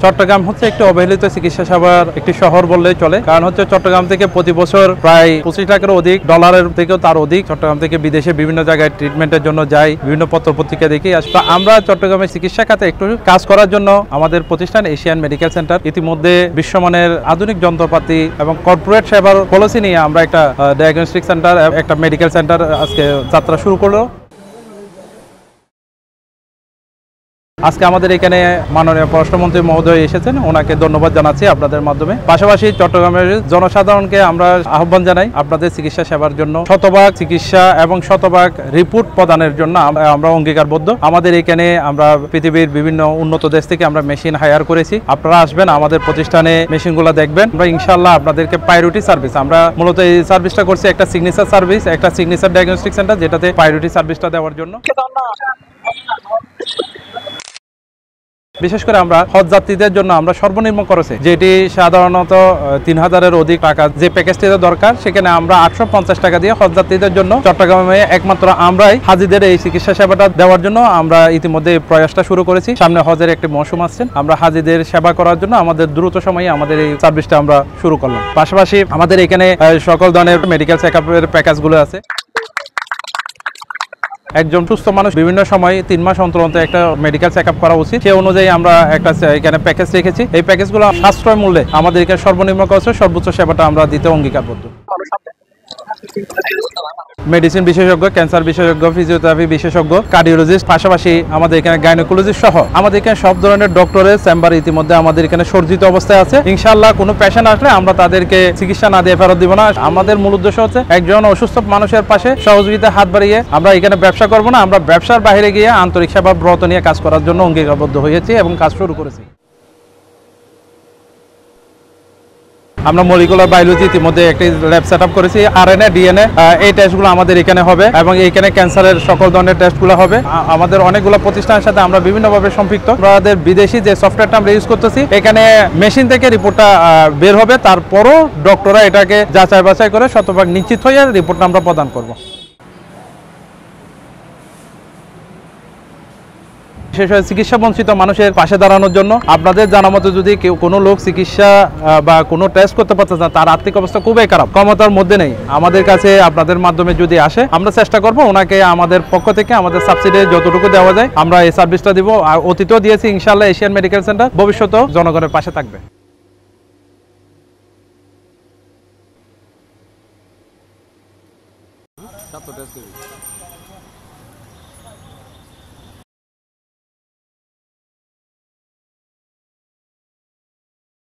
চট্টগ্রাম হচ্ছে একটি অবহেলিত চিকিৎসা সেবার একটি শহর বললেই চলে। কারণ হচ্ছে চট্টগ্রাম থেকে প্রতি বছর প্রায় 25 লাখের অধিক, ডলারের থেকেও তার অধিক চট্টগ্রাম থেকে বিদেশে বিভিন্ন জায়গায় ট্রিটমেন্টের জন্য যায়, বিভিন্ন পত্র পত্রিকা দেখি। তো আমরা চট্টগ্রামের চিকিৎসা খাতে একটু কাজ করার জন্য আমাদের প্রতিষ্ঠান এশিয়ান মেডিকেল সেন্টার ইতিমধ্যে বিশ্বমানের আধুনিক যন্ত্রপাতি এবং কর্পোরেট সেবার পলিসি নিয়ে আমরা একটা ডায়াগনস্টিক সেন্টার, একটা মেডিকেল সেন্টার আজকে যাত্রা শুরু করলো। আজকে আমাদের এখানে মাননীয় পররাষ্ট্রমন্ত্রী মহোদয় এসেছেন, ওনাকে ধন্যবাদ জানাচ্ছি আপনাদের মাধ্যমে। পাশাপাশি চট্টগ্রামের জনসাধারণকে আমরা আহ্বান জানাই আপনাদের চিকিৎসা সেবার জন্য শতভাগ চিকিৎসা এবং শতভাগ রিপোর্ট প্রদানের জন্য আমরা অঙ্গীকারবদ্ধ। আমাদের এখানে আমরা পৃথিবীর বিভিন্ন উন্নত দেশ থেকে আমরা মেশিন হায়ার করেছি। আপনারা আসবেন আমাদের প্রতিষ্ঠানে, মেশিনগুলো দেখবেন। আমরা ইনশাআল্লাহ আপনাদেরকে প্রায়োরিটি সার্ভিস, আমরা মূলত এই সার্ভিসটা করছি একটা সিগনেচার সার্ভিস, একটা সিগনেচার ডায়াগনস্টিক সেন্টার, যেটাতে প্রায়োরিটি সার্ভিসটা দেওয়ার জন্য। বিশেষ করে আমরা হজ যাত্রীদের জন্য আমরা সর্বনিম্ন খরচে, যেটি সাধারণত 3000-এর অধিক টাকা যে প্যাকেজটিতে দরকার, সেখানে আমরা 850 টাকা দিয়ে হজ যাত্রীদের জন্য চট্টগ্রামে একমাত্র আমরাই হাজিদের এই চিকিৎসা সেবাটা দেওয়ার জন্য আমরা ইতিমধ্যে প্রয়াসটা শুরু করেছি। সামনে হজের একটি মৌসুম আসছে, আমরা হাজিদের সেবা করার জন্য আমাদের দ্রুত সময়ে আমাদের এই সার্ভিসটা আমরা শুরু করলাম। পাশাপাশি আমাদের এখানে সকল ধরনের মেডিকেল চেকআপের প্যাকেজগুলো আছে। একজন সুস্থ মানুষ বিভিন্ন সময় 3 মাস অন্তর অন্তর একটা মেডিকেল চেকআপ করা উচিত। সেই অনুযায়ী আমরা একটা এখানে প্যাকেজ রেখেছি। এই প্যাকেজগুলো সাশ্রয় মূল্যে আমাদের এখানে সর্বনিম্ন খরচে সর্বোচ্চ সেবাটা আমরা দিতে অঙ্গীকারবদ্ধ। মেডিসিন বিশেষজ্ঞ, ক্যান্সার বিশেষজ্ঞ, ফিজিওথেরাপি বিশেষজ্ঞ, কার্ডিওলজিস্ট, পাশাপাশি আমাদের এখানে গাইনোকোলজিস্ট সহ আমাদের এখানে সব ধরনের ডক্টরের চেম্বার ইতিমধ্যে আমাদের এখানে সজ্জিত অবস্থায় আছে। ইনশাআল্লাহ কোনো পেশেন্ট আসলে আমরা তাদেরকে চিকিৎসা না দিয়ে ফেরত দিব না। আমাদের মূল উদ্দেশ্য হচ্ছে একজন অসুস্থ মানুষের পাশে সহযোগিতা হাত বাড়িয়ে আমরা এখানে ব্যবসা করব না, আমরা ব্যবসার বাইরে গিয়ে আন্তরিক সেবা ব্রত নিয়ে কাজ করার জন্য অঙ্গীকারবদ্ধ হয়েছি এবং কাজ শুরু করেছি। আমরা মলিকুলার বায়োলজি ইতিমধ্যে একটি ল্যাব সেট আপ করেছি। RNA, DNA এই টেস্টগুলো আমাদের এখানে হবে এবং এখানে ক্যান্সারের সকল ধরনের টেস্টগুলো হবে। আমাদের অনেকগুলো প্রতিষ্ঠানের সাথে আমরা বিভিন্নভাবে সম্পৃক্ত। আমাদের বিদেশি যে সফটওয়্যারটা আমরা ইউজ করতেছি, এখানে মেশিন থেকে রিপোর্টটা বের হবে, তারপরও ডক্টররা এটাকে যাচাই বাছাই করে শতভাগ নিশ্চিত হয়ে রিপোর্টটা আমরা প্রদান করব। বিশেষ করে চিকিৎসা বঞ্চিত মানুষের পাশে দাঁড়ানোর জন্য আপনাদের জানা মতো যদি কেউ কোনো লোক চিকিৎসা বা কোনো টেস্ট করতে পারছে না, তার আর্থিক অবস্থা খুবই খারাপ, ক্ষমতার মধ্যে নেই, আমাদের কাছে আপনাদের মাধ্যমে যদি আসে আমরা চেষ্টা করব ওনাকে আমাদের পক্ষ থেকে আমাদের সাবসিডি যতটুকু দেওয়া যায় আমরা এই সার্ভিসটা দিব। আর অতীতেও দিয়েছি, ইনশাআল্লাহ এশিয়ান মেডিকেল সেন্টার ভবিষ্যতেও জনগণের পাশে থাকবে।